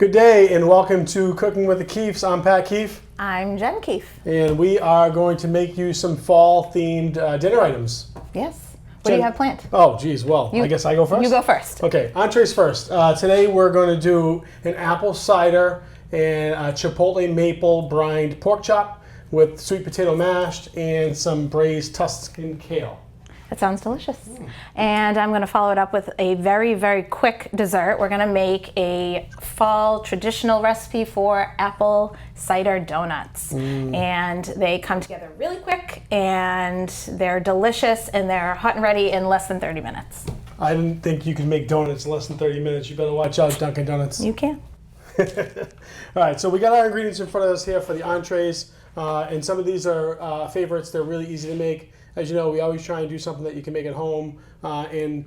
Good day and welcome to Cooking with the Keefes. I'm Pat Keefe. I'm Jenn Keefe. And we are going to make you some fall themed dinner items. Yes. What do you have planned? Oh, geez. Well, I guess I go first? You go first. Okay, entrees first. Today we're going to do an apple cider and a Chipotle maple brined pork chop with sweet potato mashed and some braised Tuscan kale. That sounds delicious. And I'm going to follow it up with a very, very quick dessert. We're going to make a fall traditional recipe for apple cider donuts. And they come together really quick, and they're delicious, and they're hot and ready in less than 30 minutes. I didn't think you could make donuts in less than 30 minutes. You better watch out, Dunkin' Donuts. You can. All right, so we got our ingredients in front of us here for the entrees. And some of these are favorites. They're really easy to make. As you know, we always try and do something that you can make at home. And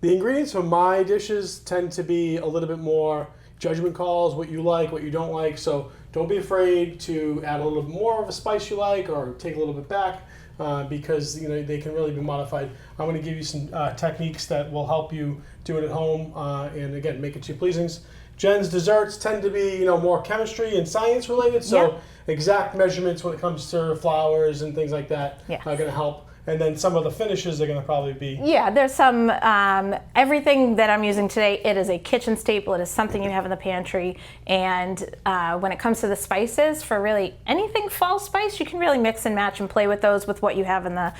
the ingredients for my dishes tend to be a little bit more judgment calls, what you like, what you don't like. So don't be afraid to add a little bit more of a spice you like or take a little bit back because they can really be modified. I'm going to give you some techniques that will help you do it at home and, again, make it to your pleasings. Jenn's desserts tend to be, more chemistry and science related, so exact measurements when it comes to flours and things like that are going to help. And then some of the finishes are going to probably be... Yeah, there's some, everything that I'm using today, it is a kitchen staple. It is something you have in the pantry. And when it comes to the spices, for really anything fall spice, you can really mix and match and play with those with what you have in the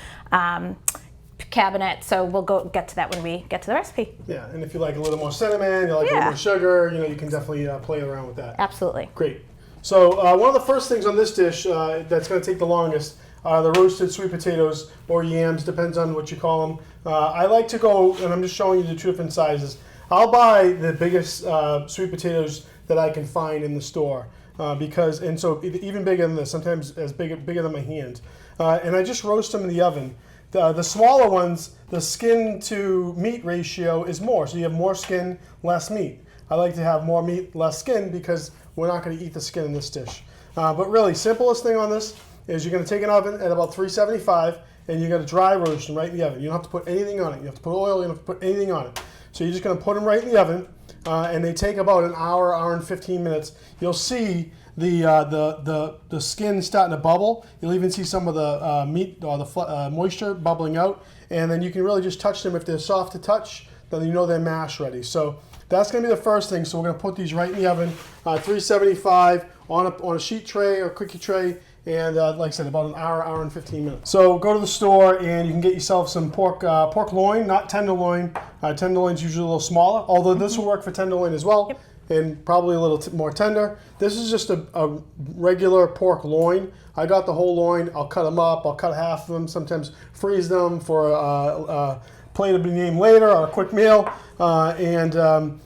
cabinet. So we'll get to that when we get to the recipe. Yeah, and if you like a little more cinnamon, you like a little more sugar, you can definitely play around with that. Absolutely. Great. So one of the first things on this dish that's going to take the longest are the roasted sweet potatoes or yams, depends on what you call them. I like to go, and I'm just showing you the two different sizes. I'll buy the biggest sweet potatoes that I can find in the store and so even bigger than this, sometimes bigger than my hand. And I just roast them in the oven. The smaller ones, the skin to meat ratio is more, so you have more skin, less meat. I like to have more meat, less skin because we're not going to eat the skin in this dish. But really, simplest thing on this is you're going to take an oven at about 375 and you're going to dry roast them right in the oven. You don't have to put anything on it. You have to put oil, you don't have to put anything on it. So you're just going to put them right in the oven and they take about an hour and 15 minutes. You'll see the skin starting to bubble. You'll even see some of the meat or the moisture bubbling out, and then you can really just touch them. If they're soft to touch, then you know they're mash ready. So that's going to be the first thing. So we're going to put these right in the oven, 375 on a sheet tray or cookie tray, and like I said, about an hour and 15 minutes. So go to the store and you can get yourself some pork loin, not tenderloin. Tenderloin's usually a little smaller, although this will work for tenderloin as well. And probably a little more tender. This is just a regular pork loin. I got the whole loin. I'll cut them up. I'll cut half of them, sometimes freeze them for a plate to be named later or a quick meal. The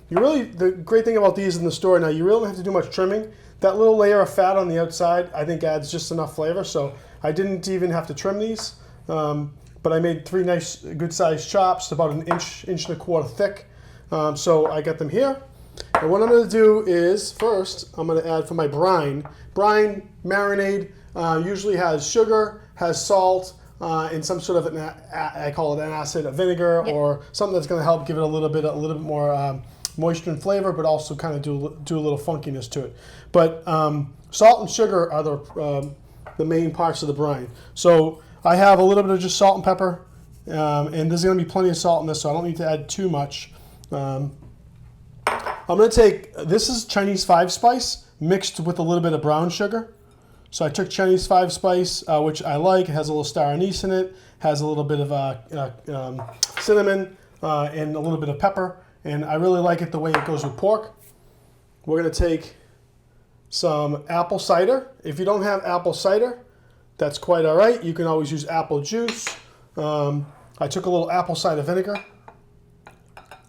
great thing about these in the store now, you really don't have to do much trimming. That little layer of fat on the outside, I think, adds just enough flavor. So I didn't even have to trim these. But I made 3 nice, good-sized chops, about an inch and a quarter thick. So I got them here. And what I'm going to do is, first, I'm going to add for my brine. Brine marinade usually has sugar, has salt, and some sort of, I call it an acid, a vinegar, or something that's going to help give it a little bit more moisture and flavor, but also kind of do a little funkiness to it. But salt and sugar are the main parts of the brine. So I have a little bit of just salt and pepper, and there's going to be plenty of salt in this, so I don't need to add too much. I'm going to take, this is Chinese 5-spice mixed with a little bit of brown sugar. So I took Chinese 5-spice, which I like. It has a little star anise in it, has a little bit of cinnamon and a little bit of pepper. And I really like it the way it goes with pork. We're going to take some apple cider. If you don't have apple cider, that's quite all right. You can always use apple juice. I took a little apple cider vinegar.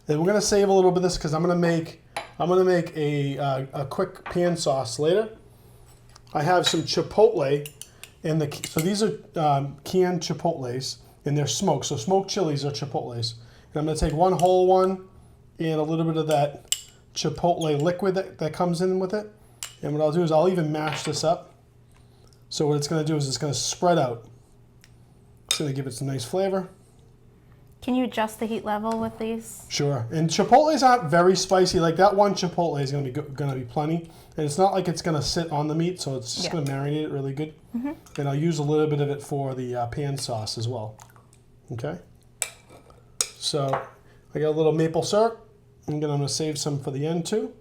And we're going to save a little bit of this because I'm going to make a quick pan sauce later. I have some Chipotle, so these are canned Chipotles, and they're smoked. So smoked chilies are Chipotles. And I'm going to take one whole one and a little bit of that Chipotle liquid that comes in with it. And what I'll do is I'll even mash this up. So what it's going to do is it's going to spread out. It's going to give it some nice flavor. Can you adjust the heat level with these? Sure. And chipotles aren't very spicy. Like that one chipotle is going to be plenty, and it's not like it's going to sit on the meat, so it's just going to marinate it really good. And I'll use a little bit of it for the pan sauce as well. Okay. So I got a little maple syrup. I'm going to save some for the end too.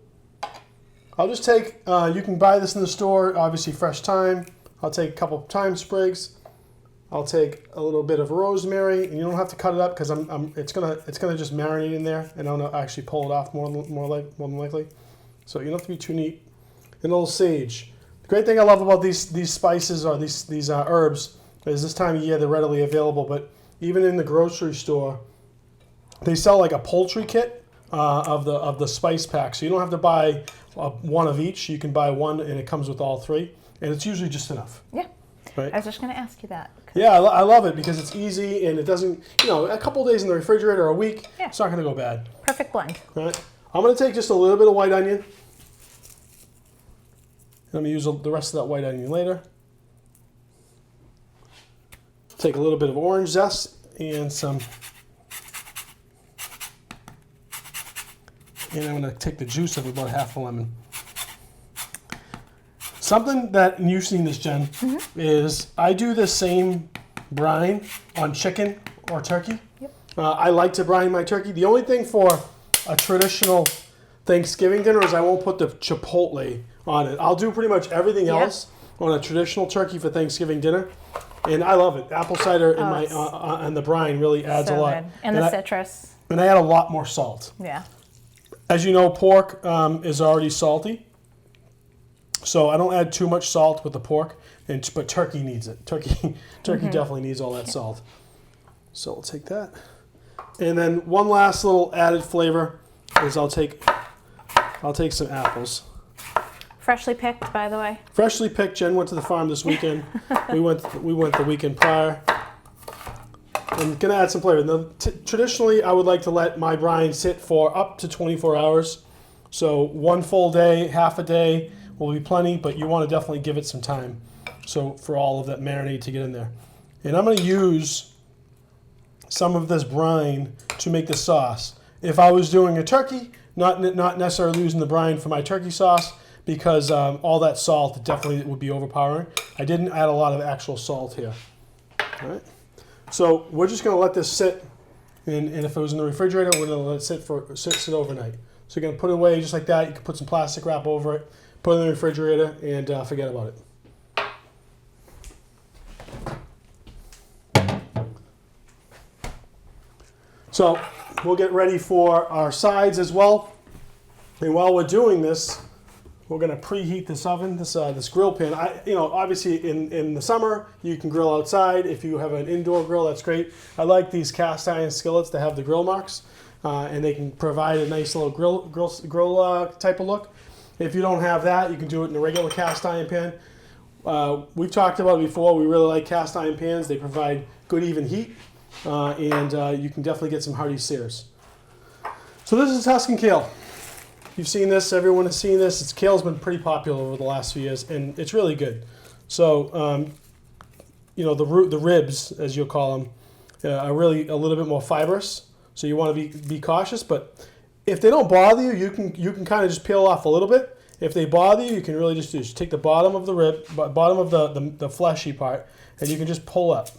I'll just take. You can buy this in the store. Obviously, fresh thyme. I'll take a couple of thyme sprigs. I'll take a little bit of rosemary, and you don't have to cut it up because it's gonna just marinate in there, and I'm gonna actually pull it off more than likely. So you don't have to be too neat. And a little sage. The great thing I love about these spices or these herbs is this time of year they're readily available. But even in the grocery store, they sell like a poultry kit of the spice pack. So you don't have to buy one of each. You can buy one, and it comes with all three, and it's usually just enough. Yeah. Right. I was just going to ask you that. Yeah, I love it because it's easy and it doesn't, a couple days in the refrigerator or a week, it's not going to go bad. Perfect blend. All right. I'm going to take just a little bit of white onion. And I'm going to use the rest of that white onion later. Take a little bit of orange zest and some. And I'm going to take the juice of about half a lemon. Something that, and you've seen this, Jen, is I do the same brine on chicken or turkey. Yep. I like to brine my turkey. The only thing for a traditional Thanksgiving dinner is I won't put the chipotle on it. I'll do pretty much everything else on a traditional turkey for Thanksgiving dinner, and I love it. Apple cider and the brine really adds a lot. Good. And the citrus. And I add a lot more salt. Yeah. As you know, pork is already salty. So I don't add too much salt with the pork, but turkey needs it. Turkey definitely needs all that salt. So we'll take that. And then one last little added flavor is I'll take some apples. Freshly picked, by the way. Freshly picked. Jen went to the farm this weekend. we went the weekend prior. I'm gonna add some flavor. Now, traditionally, I would like to let my brine sit for up to 24 hours. So one full day, half a day will be plenty, but you want to definitely give it some time. So for all of that marinade to get in there. And I'm going to use some of this brine to make the sauce. If I was doing a turkey, not necessarily using the brine for my turkey sauce because all that salt definitely would be overpowering. I didn't add a lot of actual salt here. All right. So we're just going to let this sit, and if it was in the refrigerator, we're going to let it sit overnight. So you're going to put it away just like that. You can put some plastic wrap over it, put it in the refrigerator, and forget about it. So we'll get ready for our sides as well. And while we're doing this, we're going to preheat this oven, this grill pan. Obviously in the summer you can grill outside. If you have an indoor grill, that's great. I like these cast iron skillets that have the grill marks, and they can provide a nice little grill type of look. If you don't have that, you can do it in a regular cast iron pan. We've talked about it before. We really like cast iron pans. They provide good even heat, and you can definitely get some hearty sears. So this is Tuscan kale. You've seen this. Everyone has seen this. Kale's been pretty popular over the last few years, and it's really good. So, the ribs, as you'll call them, are really a little bit more fibrous. So you want to be cautious. But if they don't bother you, you can kind of just peel off a little bit. If they bother you, you can really just take the bottom of the rib, bottom of the fleshy part, and you can just pull up.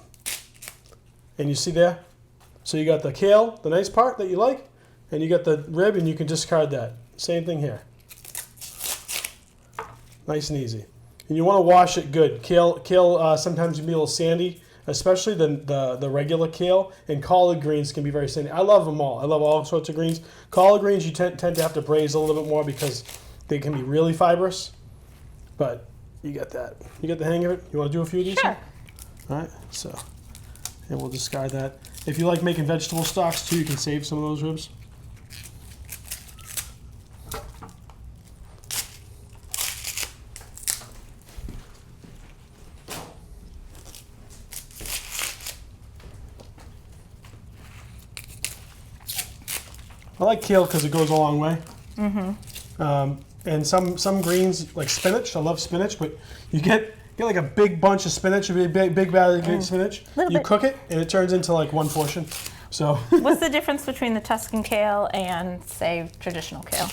And you see there? So you got the kale, the nice part that you like, and you got the rib, and you can discard that. Same thing here. Nice and easy. And you want to wash it good. Kale sometimes can be a little sandy, especially the regular kale, and collard greens can be very sandy. I love them all. I love all sorts of greens. Collard greens you tend to have to braise a little bit more because they can be really fibrous, but you get that. You get the hang of it? You want to do a few of these? Sure. All right, and we'll discard that. If you like making vegetable stocks too, you can save some of those ribs. I like kale because it goes a long way. And some greens, like spinach, I love spinach, but you get like a big bunch of spinach, a big bag of spinach. You cook it, and it turns into like one portion. So What's the difference between the Tuscan kale and, say, traditional kale?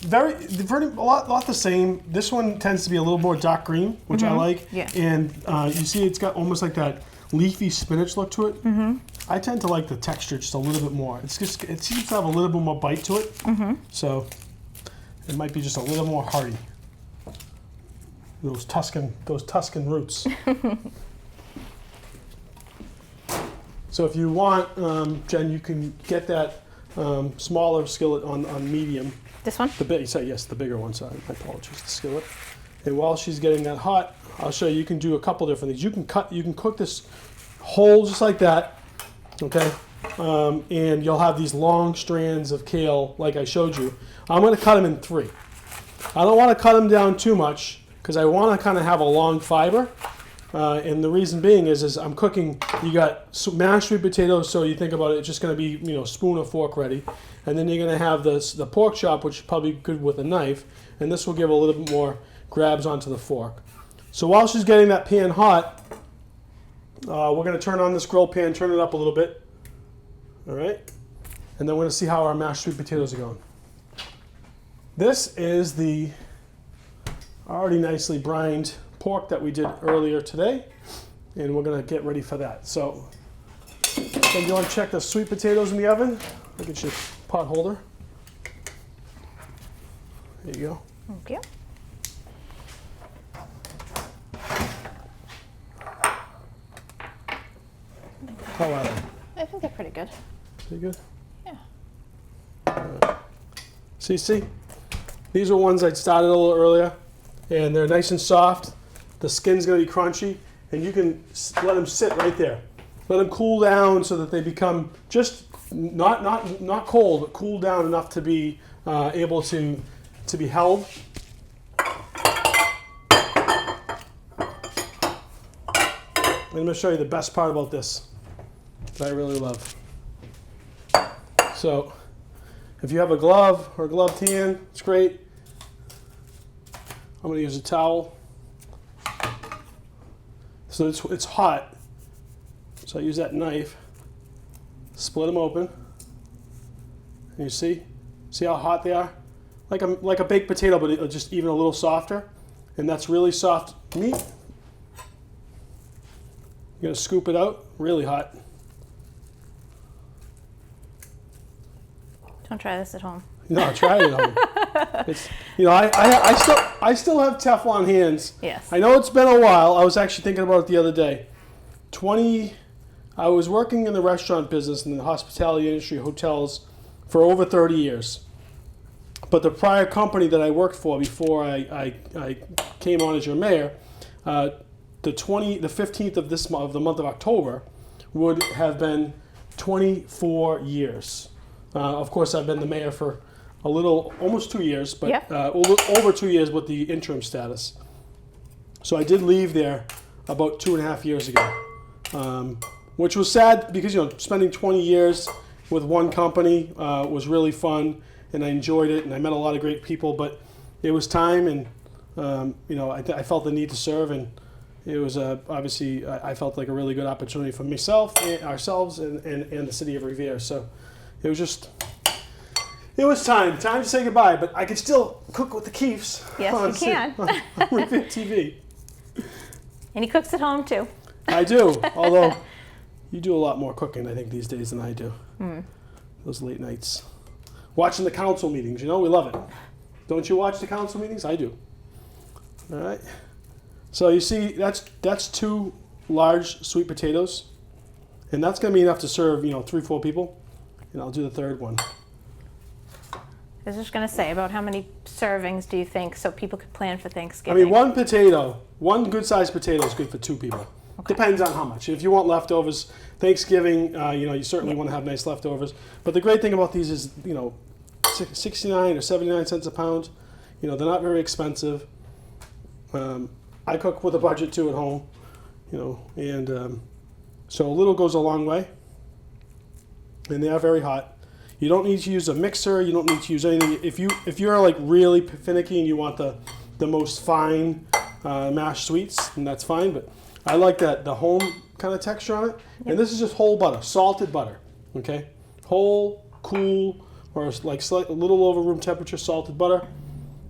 very a lot the same. This one tends to be a little more dark green, which I like. Yeah. And you see, it's got almost like that leafy spinach look to it. I tend to like the texture just a little bit more. It seems to have a little bit more bite to it. So it might be just a little more hearty. Those Tuscan roots. So if you want, Jen, you can get that smaller skillet on medium. This one? The bigger one. Sorry, my apologies. The skillet. And while she's getting that hot, I'll show you. You can do a couple different things. You can cook this whole just like that. Okay. And you'll have these long strands of kale, like I showed you. I'm going to cut them in 3. I don't want to cut them down too much because I want to kind of have a long fiber. And the reason being is I'm cooking. You got mashed sweet potatoes, so you think about it, it's just going to be spoon or fork ready, and then you're going to have the pork chop, which is probably good with a knife, and this will give a little bit more grabs onto the fork. So while she's getting that pan hot, we're going to turn on this grill pan, turn it up a little bit, all right, and then we're going to see how our mashed sweet potatoes are going. This is the already nicely brined pork that we did earlier today, and we're going to get ready for that. So then you want to check the sweet potatoes in the oven. Look at your pot holder. There you go. Thank you. How are they? I think they're pretty good. Pretty good? Yeah. See? These are ones I started a little earlier, and they're nice and soft. The skin's going to be crunchy, and you can let them sit right there. Let them cool down so that they become just not cold, but cool down enough to be able to be held. I'm going to show you the best part about this that I really love. So if you have a glove or a gloved hand, it's great. I'm going to use a towel. So it's hot. So I use that knife, split them open, and you see how hot they are? Like a baked potato, but it's just even a little softer. And that's really soft meat. You're gonna scoop it out, really hot. Don't try this at home. No, try it at home. It's, I still have Teflon hands. Yes. I know it's been a while. I was actually thinking about it the other day. I was working in the restaurant business in the hospitality industry, hotels, for over 30 years. But the prior company that I worked for before I came on as your mayor, the 15th of the month of October would have been 24 years. Of course, I've been the mayor for almost 2 years, but yeah. Over 2 years with the interim status. So I did leave there about 2.5 years ago, which was sad because spending 20 years with one company was really fun, and I enjoyed it, and I met a lot of great people. But it was time, and I felt the need to serve, and it was obviously I felt like a really good opportunity for myself, ourselves, and the city of Revere. So it was time to say goodbye. But I could still cook with the Keefes. Yes, you can. on Revere TV. And he cooks at home too. I do, although you do a lot more cooking, I think, these days than I do. Those late nights. Watching the council meetings, we love it. Don't you watch the council meetings? I do. All right. So you see, that's 2 large sweet potatoes, and that's going to be enough to serve, 3-4 people, and I'll do the 3rd one. I was just going to say, about how many servings do you think so people could plan for Thanksgiving? I mean, one good-sized potato is good for 2 people. Okay. Depends on how much. If you want leftovers, Thanksgiving, you certainly want to have nice leftovers. But the great thing about these is, 69 or 79 cents a pound. They're not very expensive. I cook with a budget too at home, and so a little goes a long way. And they are very hot. You don't need to use a mixer. You don't need to use anything. If you're like really finicky and you want the most fine mashed sweets, then that's fine. But I like that the home kind of texture on it. And this is just whole butter, salted butter. Okay, whole, cool, or like a little over room temperature salted butter.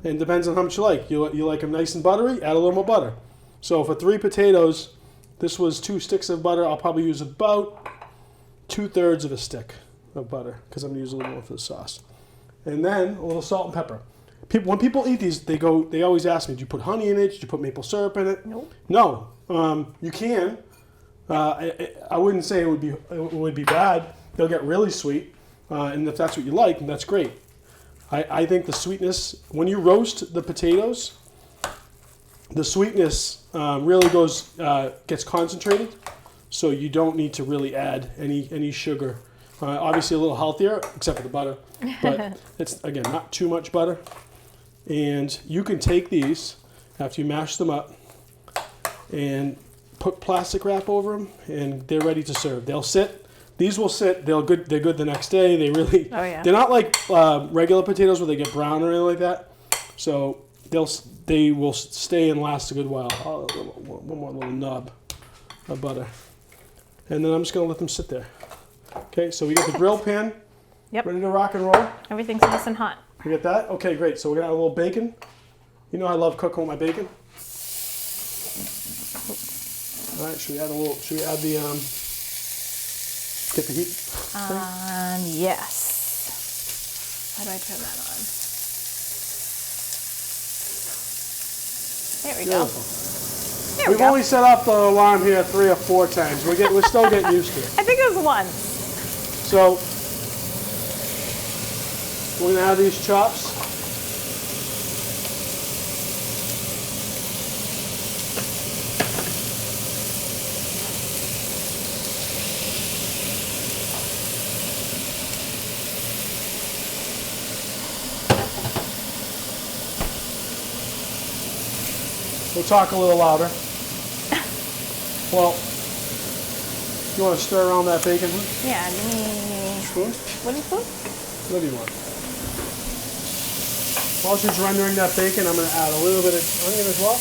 And it depends on how much you like. You like them nice and buttery, add a little more butter. So for 3 potatoes, this was 2 sticks of butter. I'll probably use about 2/3 of a stick of butter because I'm gonna use a little more for the sauce. And then a little salt and pepper. When people eat these, they always ask me, "Did you put honey in it? Did you put maple syrup in it?" Nope. No. You can. I wouldn't say it would be bad. They'll get really sweet, and if that's what you like, then that's great. I think the sweetness, when you roast the potatoes, the sweetness really gets concentrated, so you don't need to really add any sugar. Obviously a little healthier, except for the butter, but it's, again, not too much butter. And you can take these, after you mash them up, and put plastic wrap over them, and they're ready to serve. They'll sit. These will sit. They're good the next day. They really. Oh, yeah. They're not like regular potatoes where they get brown or anything like that. So they will stay and last a good while. Oh, one more little nub of butter, and then I'm just gonna let them sit there. Okay, so we got the grill pan ready to rock and roll. Everything's nice and hot. You get that? Okay, great. So we're gonna add a little bacon. You know I love cooking with my bacon. All right, should we add the get the heat? Yes. How do I turn that on? There we go. There we We've go. only set off the alarm here 3 or 4 times. We're still getting used to it. I think it was 1. So we're gonna add these chops. We'll talk a little louder. Well, you want to stir around that bacon? Yeah, give me Spoon? wooden spoon. Whatever you want. While she's rendering that bacon, I'm going to add a little bit of onion as well.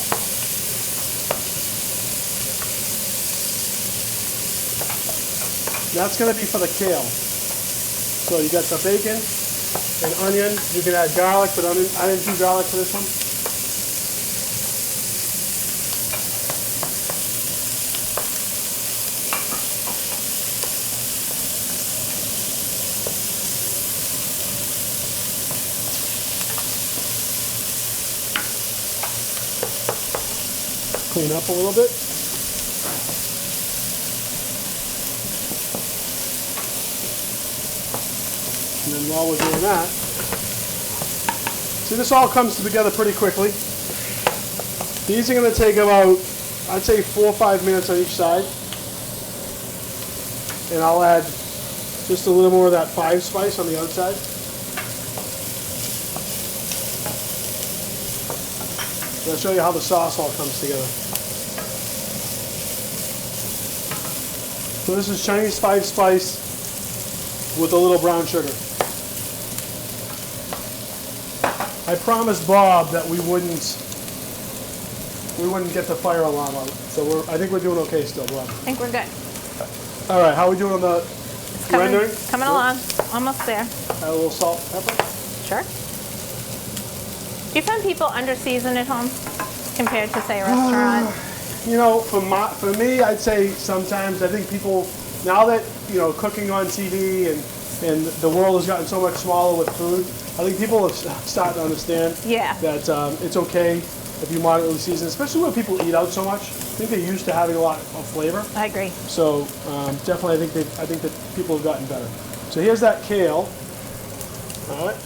That's going to be for the kale. So you got the bacon and onion. You can add garlic, but I didn't do garlic for this one. Clean up a little bit. And then while we're doing that, see, this all comes together pretty quickly. These are going to take about, I'd say 4 or 5 minutes on each side. And I'll add just a little more of that 5 spice on the outside. I'll show you how the sauce all comes together. So this is Chinese 5 spice with a little brown sugar. I promised Bob that we wouldn't get the fire alarm out. So I think we're doing okay still, Bob. I think we're good. All right, how are we doing on the rendering? Coming along. Almost there. Add a little salt, pepper. Sure. Do you find people under-season at home compared to, say, a restaurant? You know, for me, I'd say sometimes. I think people, now that, cooking on TV and the world has gotten so much smaller with food, I think people have started to understand that it's okay if you moderately season, especially when people eat out so much. I think they're used to having a lot of flavor. I agree. So definitely, I think that people have gotten better. So here's that kale. All right.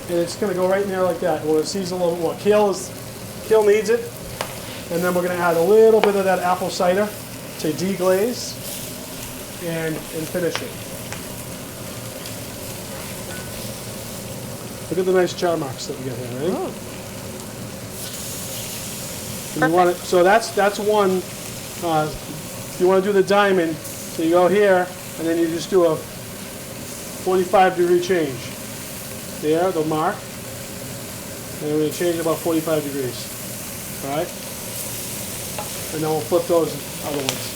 And it's going to go right in there like that. We're going to season a little bit more. Kale needs it. And then we're going to add a little bit of that apple cider to deglaze and finish it. Look at the nice char marks that we got here, right? Ooh. And you want it, so that's one. You want to do the diamond, so you go here, and then you just do a 45-degree change. There, the mark. And we're going to change it about 45 degrees. All right? And then we'll flip those other ones.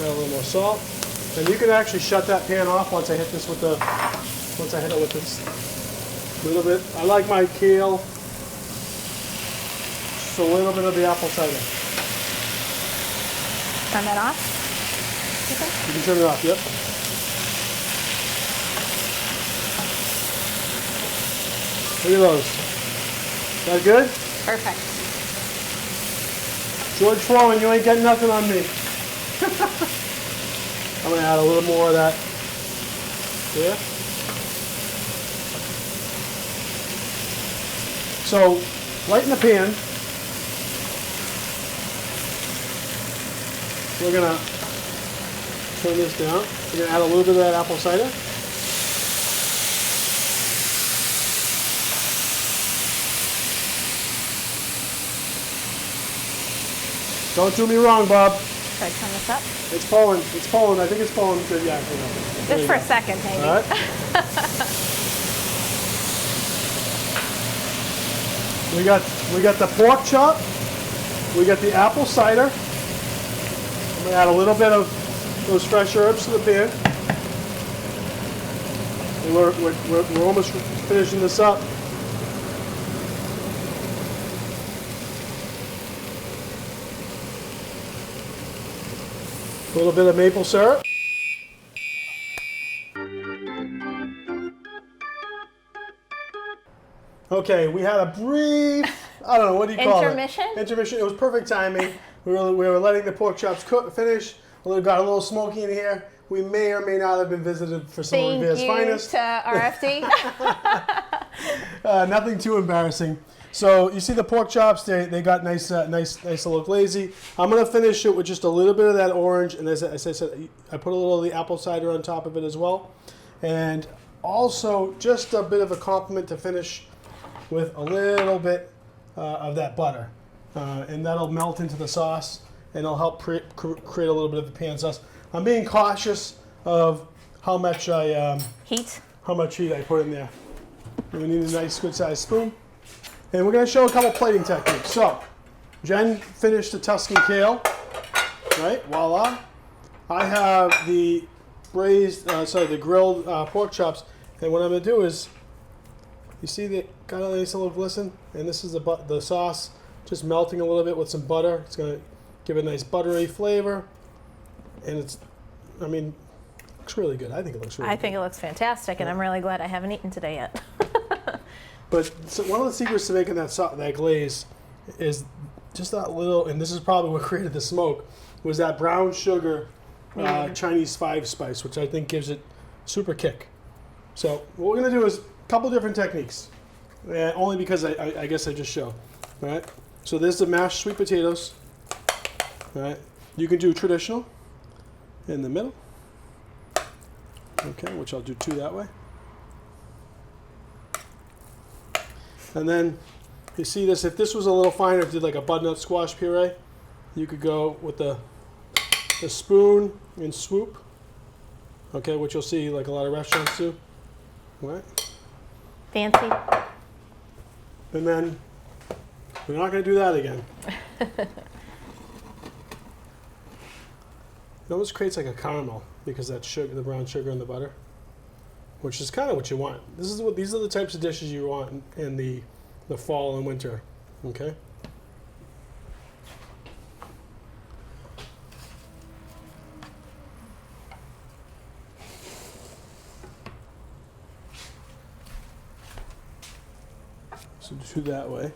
Add a little more salt. And you can actually shut that pan off once I hit this with the, once I hit it with this little bit. I like my kale, just a little bit of the apple cider. Turn that off? You can turn it off, yep. Look at those. That good? Perfect. George Foreman, you ain't getting nothing on me. I'm gonna add a little more of that there. So, lighten the pan. We're gonna turn this down. We're gonna add a little bit of that apple cider. Don't do me wrong, Bob. Should I turn this up? It's Poland. It's Poland. I think it's Poland. Good. Yeah. Just for a second, maybe. All right. we got the pork chop. We got the apple cider. I'm gonna add a little bit of those fresh herbs to the pan. And we're almost finishing this up. A little bit of maple syrup. Okay, we had a brief, I don't know, what do you call Intermission? it? Intermission. It was perfect timing. We were letting the pork chops finish. Got a little smoky in here. We may or may not have been visited for some of Revere's finest. Thank you to RFD. Nothing too embarrassing. So you see the pork chops, they got nice little glazy. I'm gonna finish it with just a little bit of that orange, and as I said, I put a little of the apple cider on top of it as well, and also just a bit of a compliment to finish with a little bit of that butter, and that'll melt into the sauce, and it'll help create a little bit of the pan sauce. I'm being cautious of how much Heat. How much heat I put in there. And we need a nice, good-sized spoon. And we're going to show a couple plating techniques. So, Jen finished the Tuscan kale, right? Voila. I have the the grilled pork chops. And what I'm going to do is, you see they got a nice little glisten, and this is the sauce just melting a little bit with some butter. It's going to give it a nice buttery flavor, and looks really good. I think it looks really good. I think it looks fantastic, and I'm really glad I haven't eaten today yet. But so one of the secrets to making that glaze is just that little, and this is probably what created the smoke, was that brown sugar Chinese 5-spice, which I think gives it super kick. So what we're going to do is a couple different techniques, only because I guess I just showed. All right. So there's the mashed sweet potatoes. All right. You can do traditional in the middle. Okay, which I'll do 2 that way. And then you see this, if this was a little finer, if you did like a butternut squash puree, you could go with the spoon and swoop. Okay, which you'll see like a lot of restaurants do. All right. Fancy. And then we're not going to do that again. It almost creates like a caramel because that sugar, the brown sugar and the butter, which is kind of what you want. These are the types of dishes you want in the fall and winter. Okay. So do that way.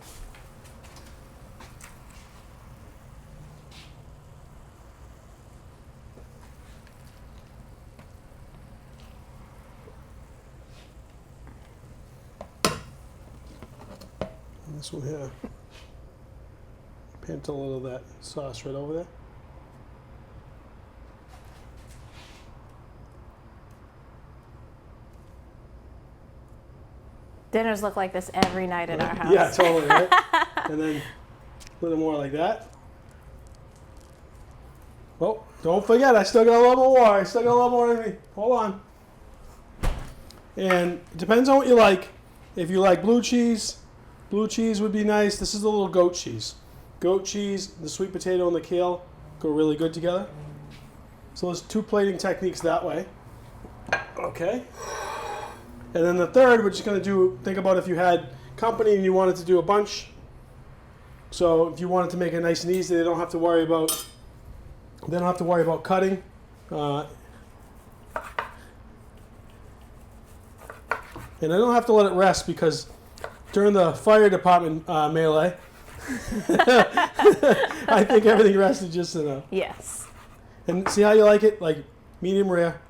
And this one here. Pant a little of that sauce right over there. Dinners look like this every night at our house. Yeah, totally, right? And then a little more like that. Oh, don't forget, I still got a little more. I still got a little more in me. Hold on. And it depends on what you like. If you like blue cheese would be nice. This is a little goat cheese. Goat cheese, the sweet potato, and the kale go really good together. So there's 2 plating techniques that way. Okay. And then the third, we're just going to do, think about if you had company and you wanted to do a bunch. So if you wanted to make it nice and easy, they don't have to worry about cutting. And I don't have to let it rest because during the fire department melee, I think everything rested just enough. Yes. And see how you like it? Like medium rare.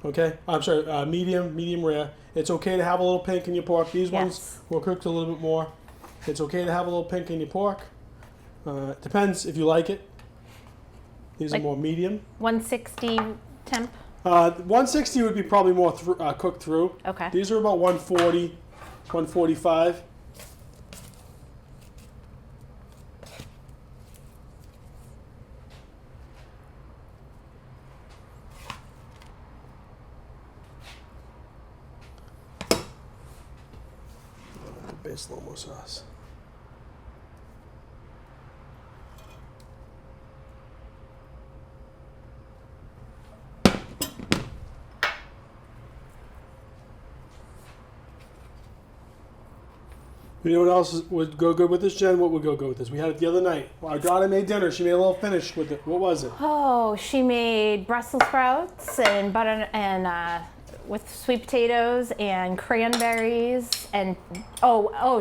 Okay? I'm sorry, medium rare. It's okay to have a little pink in your pork. These ones were cooked a little bit more. It's okay to have a little pink in your pork. Depends if you like it. These are more medium. 160 temp? 160 would be probably more cooked through. Okay. These are about 140, 145. Base lomo sauce. You know what else would go good with this, Jen? What would go good with this? We had it the other night. Our daughter made dinner. She made a little finish with it. What was it? Oh, she made Brussels sprouts and butter and with sweet potatoes and cranberries and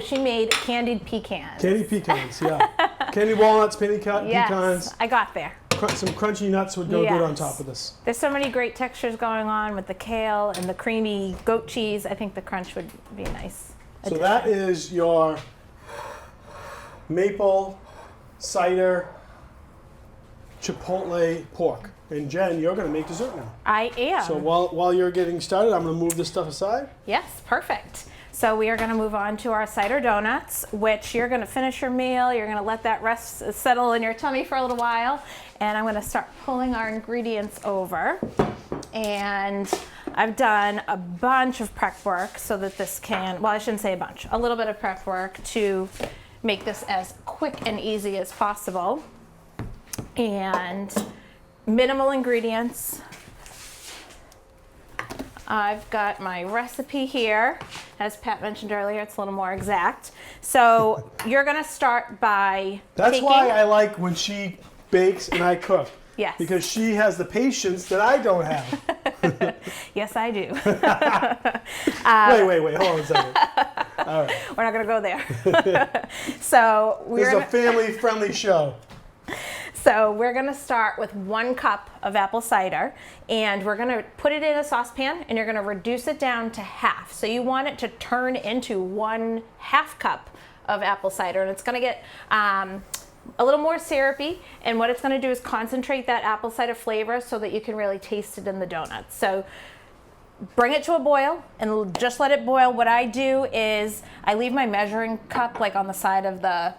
she made candied pecans. Candied pecans, yeah. Candied walnuts, pecans. Yes, I got there. Some crunchy nuts would go good on top of this. There's so many great textures going on with the kale and the creamy goat cheese. I think the crunch would be nice. So that is your maple cider chipotle pork. And Jen, you're going to make dessert now. I am. So while you're getting started, I'm going to move this stuff aside. Yes, perfect. So we are going to move on to our cider donuts, which you're going to finish your meal. You're going to let that rest settle in your tummy for a little while. And I'm going to start pulling our ingredients over. And I've done a bunch of prep work so that this can, well, I shouldn't say a bunch, a little bit of prep work to make this as quick and easy as possible. And minimal ingredients. I've got my recipe here. As Pat mentioned earlier, it's a little more exact. So you're gonna start by That's why I like when she bakes and I cook. Yes. Because she has the patience that I don't have. Yes, I do. Wait, hold on a second. All right. We're not gonna go there. So This is a family-friendly show. So we're gonna start with 1 cup of apple cider, and we're gonna put it in a saucepan, and you're gonna reduce it down to half. So you want it to turn into 1/2 cup of apple cider, and it's gonna get a little more syrupy, and what it's gonna do is concentrate that apple cider flavor so that you can really taste it in the donuts. So bring it to a boil and just let it boil. What I do is I leave my measuring cup like on the side of the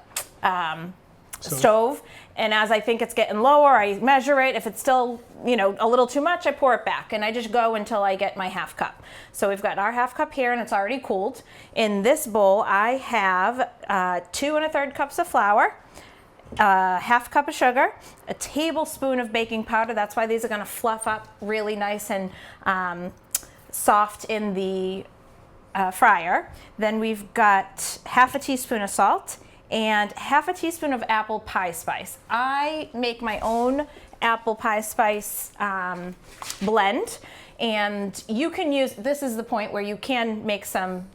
stove, and as I think it's getting lower, I measure it. If it's still, a little too much, I pour it back, and I just go until I get my 1/2 cup. So we've got our 1/2 cup here, and it's already cooled. In this bowl, I have 2 1/3 cups of flour, 1/2 cup of sugar, a tablespoon of baking powder. That's why these are going to fluff up really nice and soft in the fryer. Then we've got 1/2 teaspoon of salt and 1/2 teaspoon of apple pie spice. I make my own apple pie spice blend, and you can use, this is the point where you can make some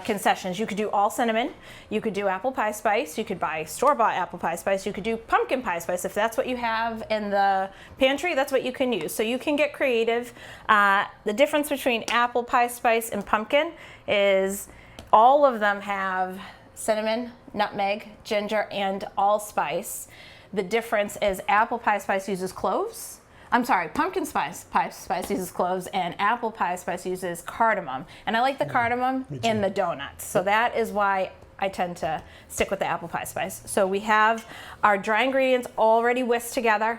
concessions. You could do all cinnamon, you could do apple pie spice, you could buy store-bought apple pie spice, you could do pumpkin pie spice. If that's what you have in the pantry, that's what you can use. So you can get creative. The difference between apple pie spice and pumpkin is all of them have cinnamon, nutmeg, ginger, and allspice. The difference is apple pie spice uses cloves. I'm sorry, pumpkin pie spice uses cloves, and apple pie spice uses cardamom. And I like the cardamom in the donuts. So that is why I tend to stick with the apple pie spice. So we have our dry ingredients already whisked together.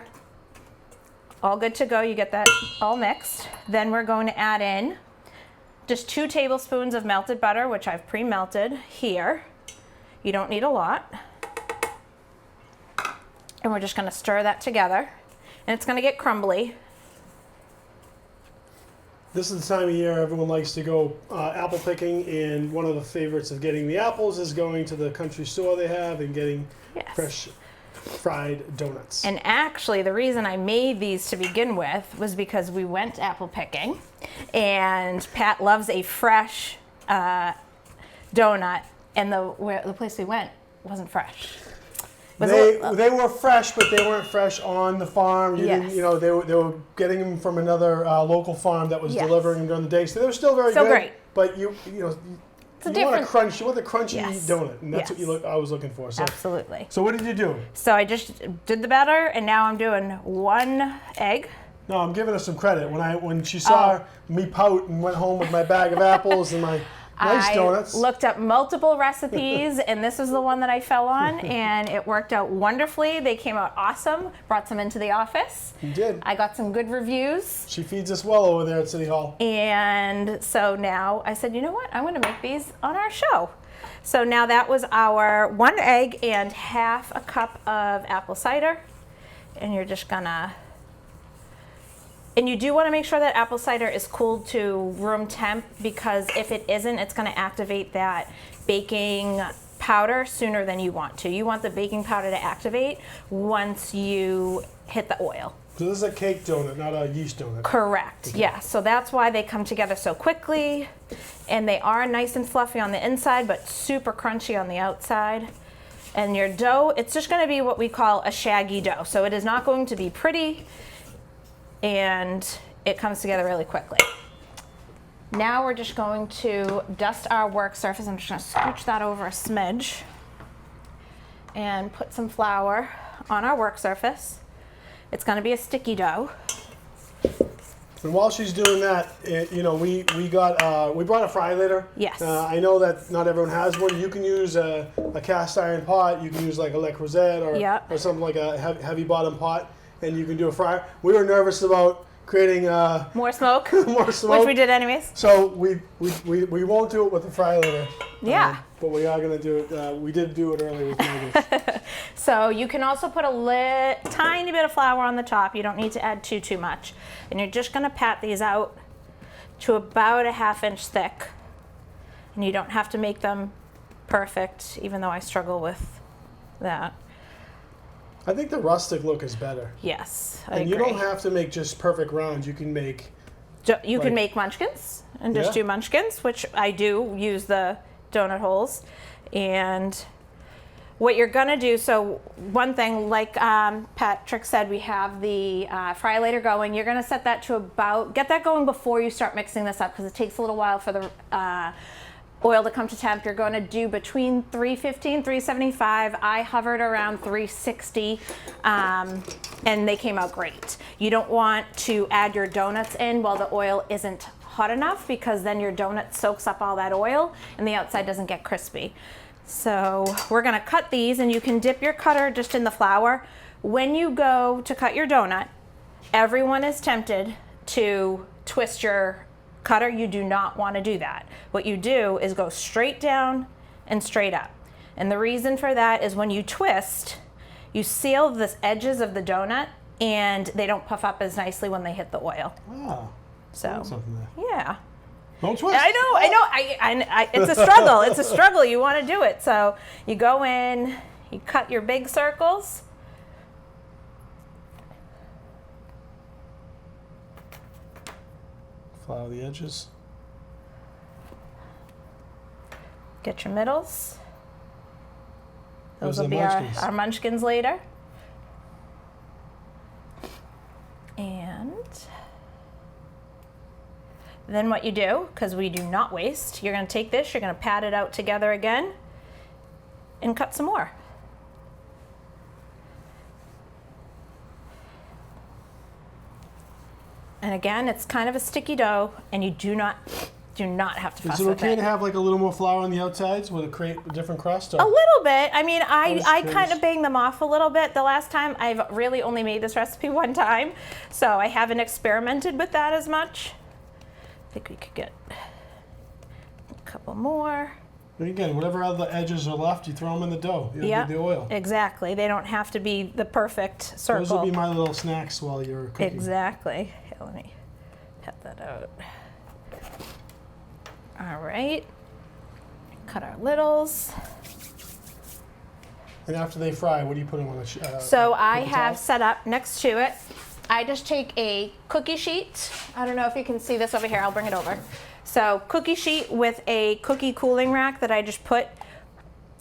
All good to go. You get that all mixed. Then we're going to add in just 2 tablespoons of melted butter, which I've pre-melted here. You don't need a lot. And we're just going to stir that together. And it's going to get crumbly. This is the time of year everyone likes to go apple picking, and one of the favorites of getting the apples is going to the country store they have and getting fresh fried donuts. And actually, the reason I made these to begin with was because we went apple picking, and Pat loves a fresh donut, and the place we went wasn't fresh. They were fresh, but they weren't fresh on the farm. They were getting them from another local farm that was delivering them during the day. So they were still very good. Great. But you want a crunch. You want the crunchy donut, and that's what I was looking for. So. Absolutely. So what did you do? So I just did the batter, and now I'm doing 1 egg. No, I'm giving her some credit. When she saw me pout and went home with my bag of apples and my nice donuts. I looked up multiple recipes, and this is the one that I fell on, and it worked out wonderfully. They came out awesome. Brought some into the office. You did. I got some good reviews. She feeds us well over there at City Hall. And so now I said, you know what? I'm going to make these on our show. So now that was our 1 egg and half a cup of apple cider. And you're just going to... And you do want to make sure that apple cider is cooled to room temp, because if it isn't, it's going to activate that baking powder sooner than you want to. You want the baking powder to activate once you hit the oil. So this is a cake donut, not a yeast donut. Correct, okay. Yeah. So that's why they come together so quickly. And they are nice and fluffy on the inside, but super crunchy on the outside. And your dough, it's just going to be what we call a shaggy dough. So it is not going to be pretty. And it comes together really quickly. Now we're just going to dust our work surface. I'm just going to scooch that over a smidge and put some flour on our work surface. It's going to be a sticky dough. And while she's doing that, we brought a fryolator. Yes. I know that not everyone has one. You can use a cast iron pot. You can use like a Le Creuset or something like a heavy bottom pot. And you can do a fryer. We were nervous about creating more smoke, which we did anyways. So we won't do it with the fryolator. Yeah. But we are going to do it. We did do it earlier with Megan. So you can also put a tiny bit of flour on the top. You don't need to add too much. And you're just going to pat these out to about a 1/2 inch thick. And you don't have to make them perfect, even though I struggle with that. I think the rustic look is better. Yes, I agree. You don't have to make just perfect rounds. You can make... You can make munchkins and just do munchkins, which I do use the donut holes. And what you're going to do, so one thing, like Patrick said, we have the fryolator going. You're going to set that to get that going before you start mixing this up, because it takes a little while for the oil to come to temp. You're going to do between 350 and 375. I hovered around 360, and they came out great. You don't want to add your donuts in while the oil isn't hot enough, because then your donut soaks up all that oil and the outside doesn't get crispy. So we're going to cut these, and you can dip your cutter just in the flour. When you go to cut your donut, everyone is tempted to twist your cutter. You do not want to do that. What you do is go straight down and straight up. And the reason for that is when you twist, you seal the edges of the donut, and they don't puff up as nicely when they hit the oil. Oh, so something there. Yeah. Don't twist. I know. It's a struggle. It's a struggle. You want to do it. So you go in, you cut your big circles. Flour the edges. Get your middles. Those Those will be our munchkins later. And then what you do, because we do not waste, you're going to take this, you're going to pat it out together again and cut some more. And again, it's kind of a sticky dough, and you do not have to fuss with it. Is it okay to have like a little more flour on the outsides with a different crust? Or? A little bit. I mean, I kind of bang them off a little bit. The last time, I've really only made this recipe one time, so I haven't experimented with that as much. I think we could get a couple more. And again, whatever other edges are left, you throw them in the dough. Yeah, the oil. Exactly. They don't have to be the perfect circle. Those will be my little snacks while you're cooking. Exactly. Here, let me pat that out. All right. Cut our littles. And after they fry, what do you put them on the So I paper have towel? set up next to it, I just take a cookie sheet. I don't know if you can see this over here. I'll bring it over. So cookie sheet with a cookie cooling rack that I just put,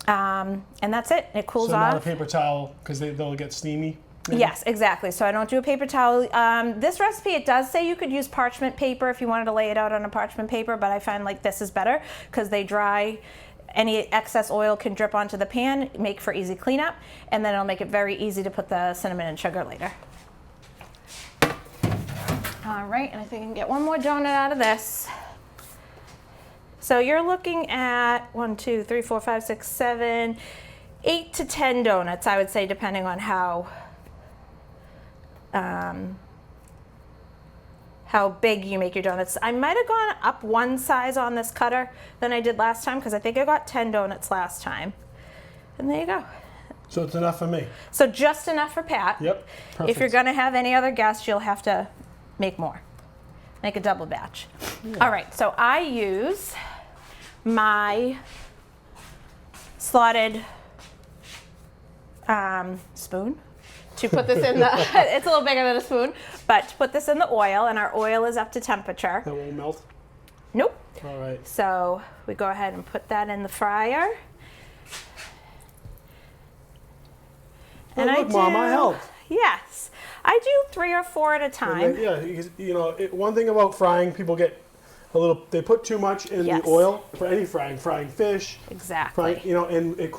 and that's it. It cools So off. not a paper towel because they'll get steamy? Maybe? Yes, exactly. So I don't do a paper towel. This recipe, it does say you could use parchment paper if you wanted to lay it out on a parchment paper, but I find like this is better because they dry. Any excess oil can drip onto the pan, make for easy cleanup, and then it'll make it very easy to put the cinnamon and sugar later. All right, and I think I can get one more donut out of this. So you're looking at 1, 2, 3, 4, 5, 6, 7, 8 to 10 donuts, I would say, depending on how big you make your donuts. I might have gone up one size on this cutter than I did last time because I think I got 10 donuts last time. And there you go. So it's enough for me? So just enough for Pat. Yep, perfect. If you're gonna have any other guests, you'll have to make more. Make a double batch. Yeah. All right, so I use my slotted spoon to put this in the, it's a little bigger than a spoon, but to put this in the oil, and our oil is up to temperature. That won't melt? Nope. All right. So we go ahead and put that in the fryer. Oh, look, Mom, I helped. Yes. I do 3 or 4 at a time. Yeah, you know, one thing about frying, people get a little, they put too much in Yes. the oil for any frying fish, Exactly. frying, you know, and it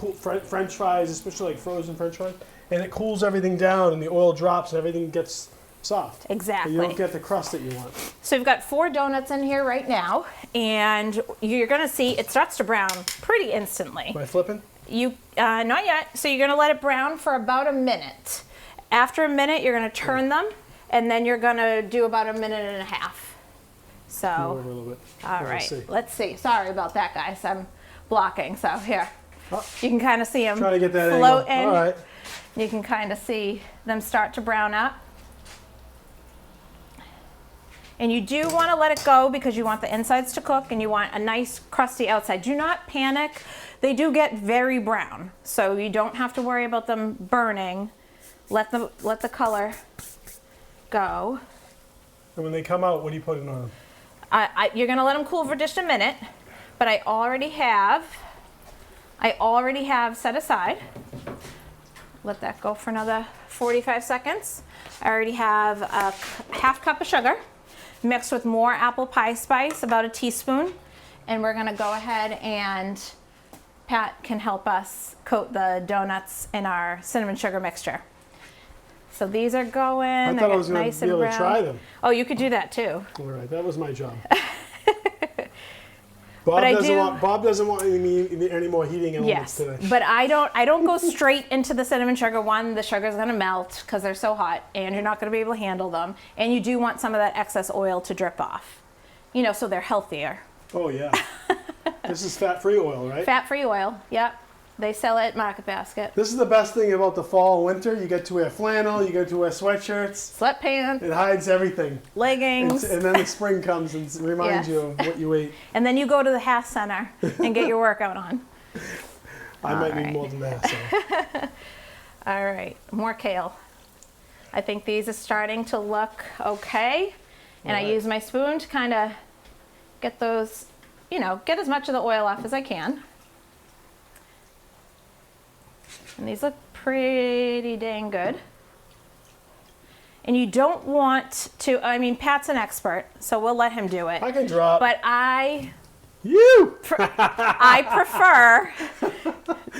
French fries, especially like frozen French fries, and it cools everything down and the oil drops and everything gets soft. Exactly. So you don't get the crust that you want. So we've got 4 donuts in here right now, and you're gonna see it starts to brown pretty instantly. Am I flipping? Not yet. So you're gonna let it brown for about a minute. After a minute, you're gonna turn them, and then you're gonna do about a minute and a half. So, Over a little bit. all right, let's see. Sorry about that, guys. I'm blocking. So here, Oh, you can kind of see them try to get that float angle. in. All right. You can kind of see them start to brown up. And you do want to let it go because you want the insides to cook and you want a nice crusty outside. Do not panic. They do get very brown, so you don't have to worry about them burning. Let the color go. And when they come out, what do you put in on them? You're going to let them cool for just a minute, but I already have set aside. Let that go for another 45 seconds. I already have a half cup of sugar mixed with more apple pie spice, about a teaspoon. And we're gonna go ahead and Pat can help us coat the donuts in our cinnamon sugar mixture. So these are going, I thought I was going to be able to try them. Oh, you could do that too. All right, that was my job. But Bob doesn't want any more heating elements Yes, today. but I don't go straight into the cinnamon sugar. One, the sugar's gonna melt because they're so hot and you're not gonna be able to handle them. And you do want some of that excess oil to drip off, you know, so they're healthier. Oh yeah. This is fat-free oil, right? Fat-free oil, yep. They sell it at Market Basket. This is the best thing about the fall and winter. You get to wear flannel, you get to wear sweatshirts. Sweatpants, It hides everything. leggings. And then the spring comes and reminds Yes. you of what you ate. And then you go to the Hass Center and get your workout on. I might right. need more than that. So. All right, more kale. I think these are starting to look okay. And All right. I use my spoon to kind of get those, you know, get as much of the oil off as I can. And these look pretty dang good. And you don't want to, I mean, Pat's an expert, so we'll let him do it. I can drop. But I prefer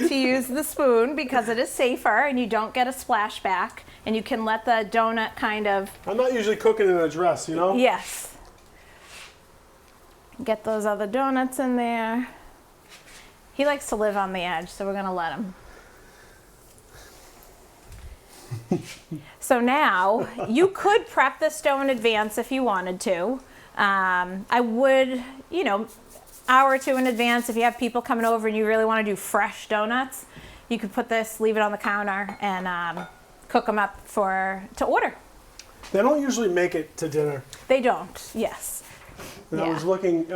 to use the spoon because it is safer and you don't get a splashback and you can let the donut kind of, I'm not usually cooking in a dress, you know? yes. Get those other donuts in there. He likes to live on the edge, so we're gonna let him. So now, you could prep this dough in advance if you wanted to. I would, you know, hour or two in advance if you have people coming over and you really want to do fresh donuts. You could put this, leave it on the counter, and cook them up to order. They don't usually make it to dinner. They don't, yes. And I Yeah. was looking,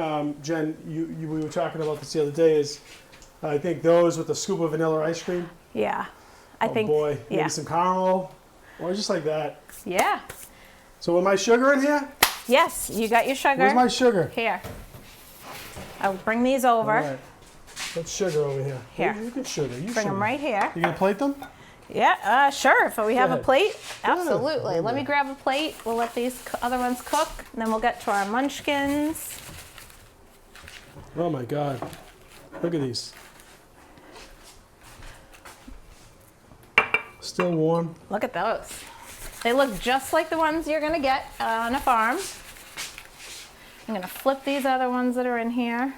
Jen, we were talking about this the other day, is I think those with a scoop of vanilla ice cream. Yeah. I Oh think. boy, Yeah. maybe some caramel, or just like that. Yeah. So with my sugar in here? Yes, you got your sugar. Where's my sugar? Here. I'll bring these over. All right. What's sugar over here? Here. You get sugar. You Bring sugar. them right here. You gonna plate them? Yeah, sure. If we have a ahead. plate, ahead. absolutely. Go Let me ahead. grab a plate. We'll let these other ones cook, and then we'll get to our munchkins. Oh my God. Look at these. Still warm. Look at those. They look just like the ones you're gonna get on a farm. I'm gonna flip these other ones that are in here.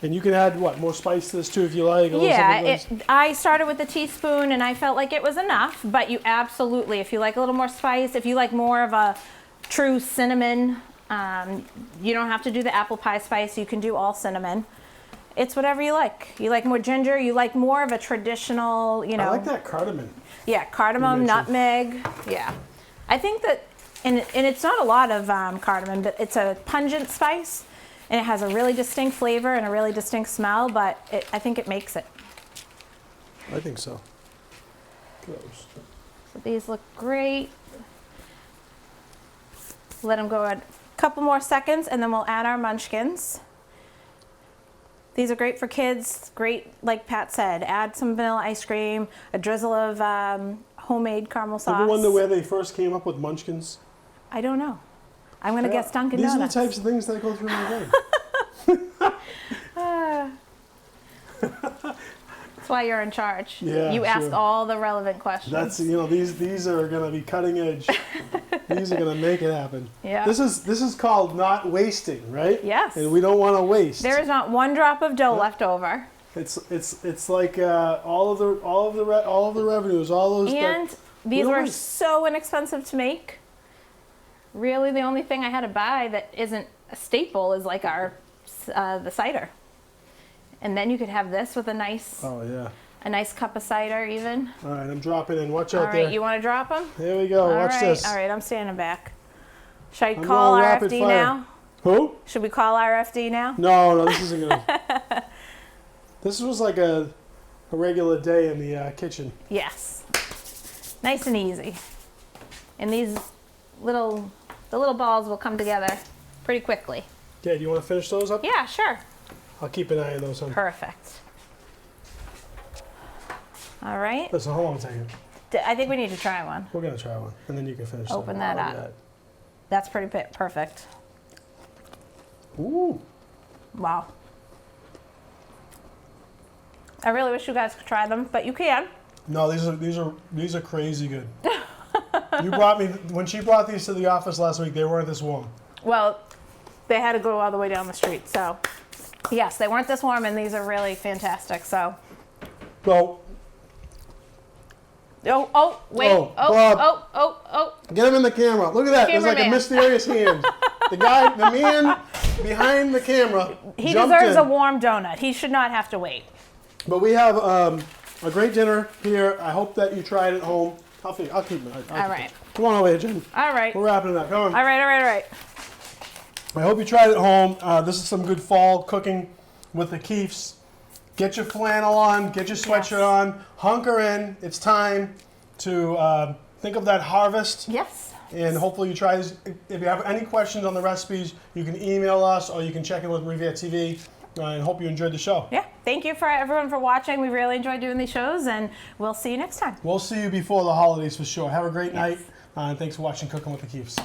And you can add what, more spice to this too if you like. A little Yeah, something I started with a teaspoon and I felt like it was enough, but you absolutely, if you like a little more spice, if you like more of a true cinnamon, you don't have to do the apple pie spice, you can do all cinnamon. It's whatever you like. You like more ginger, you like more of a traditional, you know. I like that cardamom. Yeah, cardamom, You mentioned. nutmeg, yeah. I think that, and it's not a lot of cardamom, but it's a pungent spice. And it has a really distinct flavor and a really distinct smell, but I think it makes it. I think so. Gross. So these look great. Let them go a couple more seconds and then we'll add our munchkins. These are great for kids, great, like Pat said, add some vanilla ice cream, a drizzle of homemade caramel sauce. Ever wonder where they first came up with munchkins? I don't know. I'm gonna guess Dunkin' These Donuts. are the types of things that go through my brain. That's why you're in charge. Yeah, you asked sure. all the relevant questions. That's, you know, these are gonna be cutting edge. These are gonna make it happen. Yeah. This is called not wasting, right? Yes. And we don't want to waste. There is not one drop of dough left over. It's like all of the revenues, all those. And these don't were waste. so inexpensive to make. Really, the only thing I had to buy that isn't a staple is like the cider. And then you could have this with a nice cup of cider even. All right, I'm dropping in. Watch All out right, there. you want to drop them? Here we go. Watch this. All right, I'm standing back. Should I I'm call going rapid RFD fire. now? Who? Should we call RFD now? No, this isn't gonna. This was like a regular day in the kitchen. Yes. Nice and easy. And these little balls will come together pretty quickly. Okay, do you want to finish those up? Yeah, sure. I'll keep an eye on those. Perfect. All right. Listen, hold on a second. I think we need to try one. We're gonna try one, and then you can finish. Open some. that I'll do up. That's pretty perfect. that. Ooh. Wow. I really wish you guys could try them, but you can. No, these are crazy good. You brought me when she brought these to the office last week. They weren't this warm. Well, they had to go all the way down the street, so yes, they weren't this warm, and these are really fantastic. So. So Oh, wait. Oh, Bob. Oh. get him in the camera. Look at that. There's like a Cameraman. mysterious hand. The man behind the camera. He jumped deserves in. a warm donut. He should not have to wait. But we have a great dinner here. I hope that you try it at home. I'll keep it. All right. Come on over here, Jen. All right. We're wrapping it up. Come on. All right. I hope you tried it at home. This is some good fall cooking with the Keefes. Get your flannel on. Get your sweatshirt on. Hunker in. It's time to think of that harvest. Yes. And hopefully you try this. If you have any questions on the recipes, you can email us or you can check in with Riviera TV. And hope you enjoyed the show. Yeah. Thank you for everyone for watching. We really enjoyed doing these shows, and we'll see you next time. We'll see you before the holidays for sure. Have a great night. And thanks for watching Cooking with the Keefes.